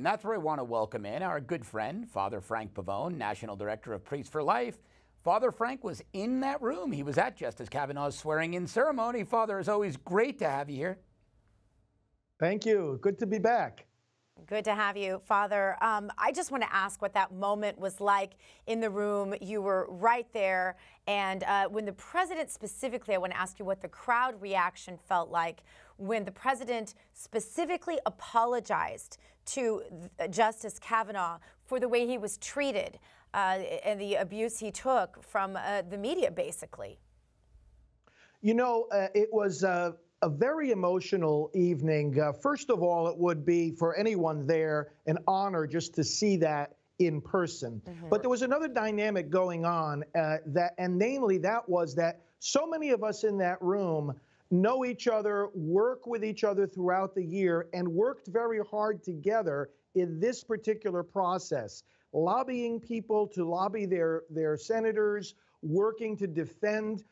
And that's where I want to welcome in our good friend, Father Frank Pavone, National Director of Priests for Life. Father Frank was in that room. He was at Justice Kavanaugh's swearing-in ceremony. Father, it's always great to have you here. Thank you. Good to be back. Good to have you, Father. I just want to ask what that moment was like in the room. You were right there. And when the president specifically, I want to ask you what the crowd reaction felt like when the president specifically apologized to Justice Kavanaugh for the way he was treated and the abuse he took from the media, basically. You know, it was a very emotional evening. First of all, it would be for anyone there an honor just to see that in person. But there was another dynamic going on, namely that was that so many of us in that room know each other, work with each other throughout the year, and worked very hard together in this particular process, lobbying people to lobby their senators, working to defend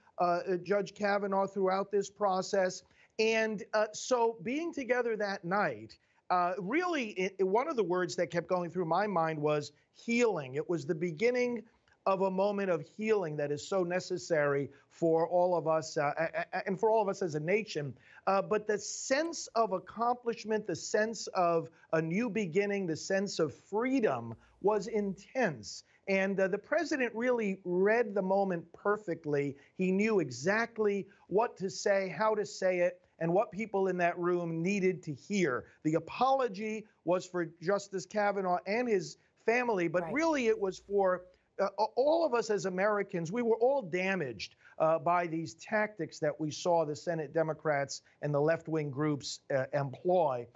Judge Kavanaugh throughout this process. And so being together that night, really, one of the words that kept going through my mind was healing. It was the beginning of a moment of healing that is so necessary for all of us and for all of us as a nation. But the sense of accomplishment, the sense of a new beginning, the sense of freedom was intense. And the president really read the moment perfectly. He knew exactly what to say, how to say it, and what people in that room needed to hear. The apology was for Justice Kavanaugh and his family, but really it was for all of us as Americans. We were all damaged by these tactics that we saw the Senate Democrats and the left-wing groups employ.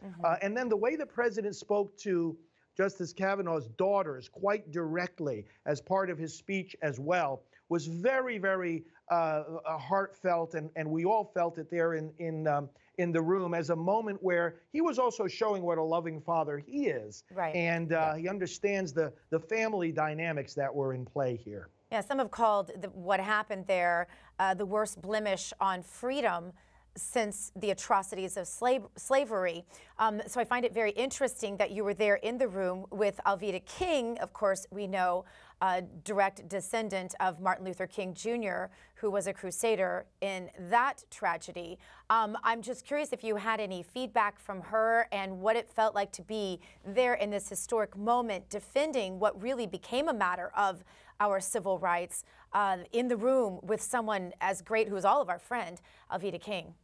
And then the way the president spoke to Justice Kavanaugh's daughters quite directly as part of his speech as well was very, very heartfelt, and we all felt it there in the room as a moment where he was also showing what a loving father he is. And he understands the family dynamics that were in play here. Yeah, some have called what happened there the worst blemish on freedom since the atrocities of slavery. So I find it very interesting that you were there in the room with Alveda King. Of course, we know a direct descendant of Martin Luther King Jr., who was a crusader in that tragedy. I'm just curious if you had any feedback from her and what it felt like to be there in this historic moment, defending what really became a matter of our civil rights in the room with someone as great, who is all of our friend, Alveda King.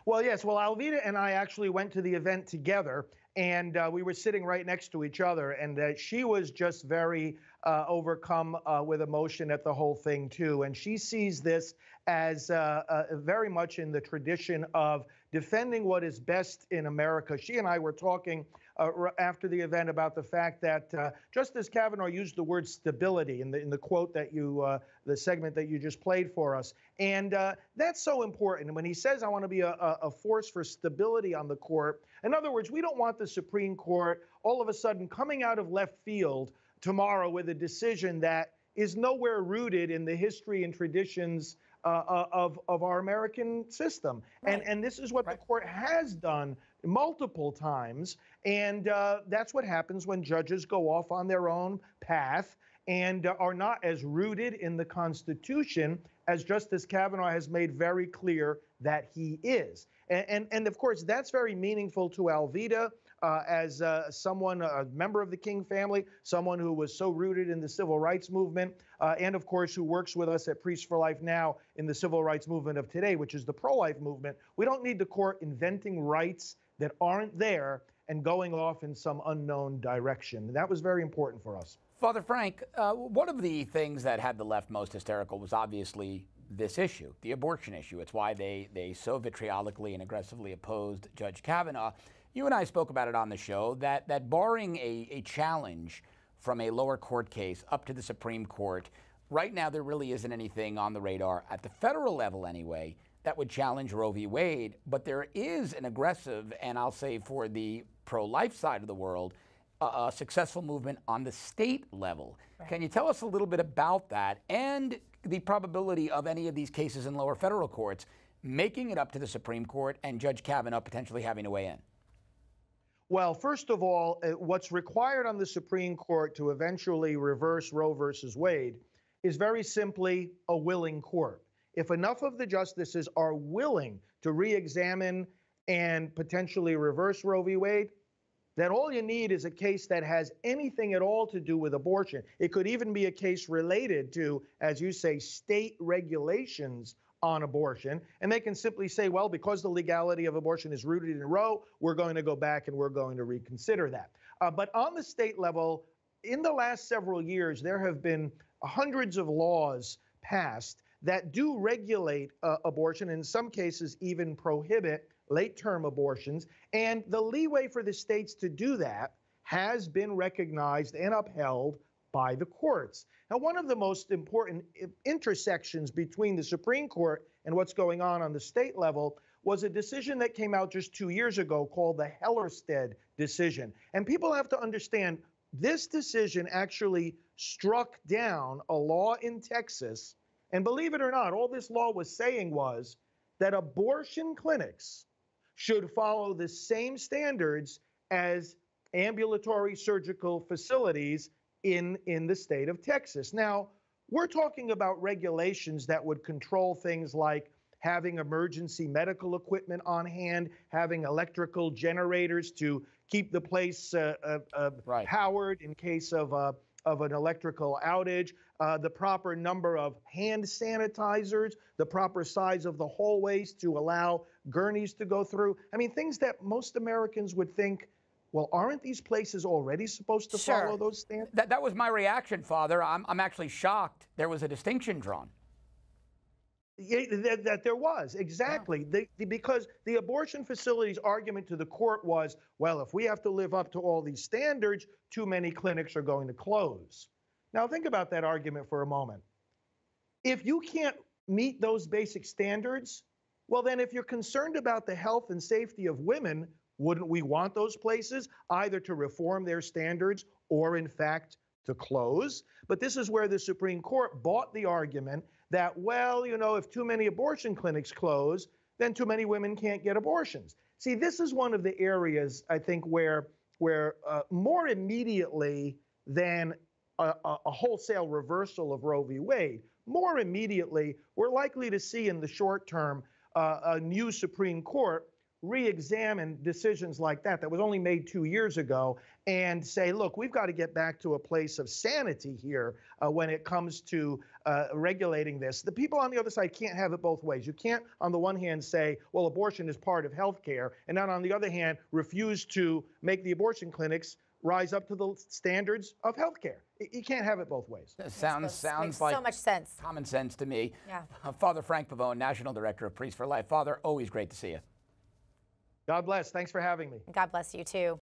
Well, yes. Well, Alveda and I actually went to the event together, and we were sitting right next to each other. And she was just very overcome with emotion at the whole thing, too. And she sees this as very much in the tradition of defending what is best in America. She and I were talking after the event about the fact that Justice Kavanaugh used the word stability in the quote that the segment that you just played for us. And that's so important. And when he says, I want to be a force for stability on the court, in other words, we don't want the Supreme Court all of a sudden coming out of left field tomorrow with a decision that is nowhere rooted in the history and traditions of our American system. And this is what the court has done multiple times. And that's what happens when judges go off on their own path and are not as rooted in the Constitution as Justice Kavanaugh has made very clear that he is. And of course, that's very meaningful to Alveda as someone, a member of the King family, someone who was so rooted in the civil rights movement, and of course, who works with us at Priests for Life now in the civil rights movement of today, which is the pro-life movement. We don't need the court inventing rights that aren't there and going off in some unknown direction. That was very important for us. Father Frank, one of the things that had the left most hysterical was obviously this issue, the abortion issue. It's why they so vitriolically and aggressively opposed Judge Kavanaugh. You and I spoke about it on the show, that barring a challenge from a lower court case up to the Supreme Court, right now there really isn't anything on the radar, at the federal level anyway, that would challenge Roe v. Wade. But there is an aggressive, and I'll say for the pro-life side of the world, a successful movement on the state level. Can you tell us a little bit about that and the probability of any of these cases in lower federal courts making it up to the Supreme Court and Judge Kavanaugh potentially having to weigh in? Well, first of all, what's required on the Supreme Court to eventually reverse Roe versus Wade is very simply a willing court. If enough of the justices are willing to re-examine and potentially reverse Roe v. Wade, then all you need is a case that has anything at all to do with abortion. It could even be a case related to, as you say, state regulations on abortion. And they can simply say, well, because the legality of abortion is rooted in Roe, we're going to go back and we're going to reconsider that. But on the state level, in the last several years, there have been hundreds of laws passed that do regulate abortion, in some cases even prohibit late-term abortions, and the leeway for the states to do that has been recognized and upheld by the courts. Now, one of the most important intersections between the Supreme Court and what's going on the state level was a decision that came out just 2 years ago called the Hellerstedt decision. And people have to understand this decision actually struck down a law in Texas. And believe it or not, all this law was saying was that abortion clinics should follow the same standards as ambulatory surgical facilities in the state of Texas. Now, we're talking about regulations that would control things like having emergency medical equipment on hand, having electrical generators to keep the place powered in case of an electrical outage, the proper number of hand sanitizers, the proper size of the hallways to allow gurneys to go through. I mean, things that most Americans would think, well, aren't these places already supposed to follow those standards? That was my reaction, Father. I'm actually shocked there was a distinction drawn. Yeah, that there was, exactly. Yeah. Because the abortion facility's argument to the court was, well, if we have to live up to all these standards, too many clinics are going to close. Now, think about that argument for a moment. If you can't meet those basic standards, well, then if you're concerned about the health and safety of women, wouldn't we want those places either to reform their standards or, in fact, to close? But this is where the Supreme Court bought the argument that, well, you know, if too many abortion clinics close, then too many women can't get abortions. See, this is one of the areas, I think, where more immediately than a wholesale reversal of Roe v. Wade, more immediately, we're likely to see in the short term a new Supreme Court re-examine decisions like that was only made 2 years ago and say, look, we've got to get back to a place of sanity here when it comes to regulating this. The people on the other side can't have it both ways. You can't, on the one hand, say, well, abortion is part of health care, and then on the other hand, refuse to make the abortion clinics rise up to the standards of health care. You can't have it both ways. Sounds makes like so much sense. Common sense to me. Yeah. Father Frank Pavone, National Director of Priests for Life. Father, always great to see you. God bless. Thanks for having me. God bless you, too.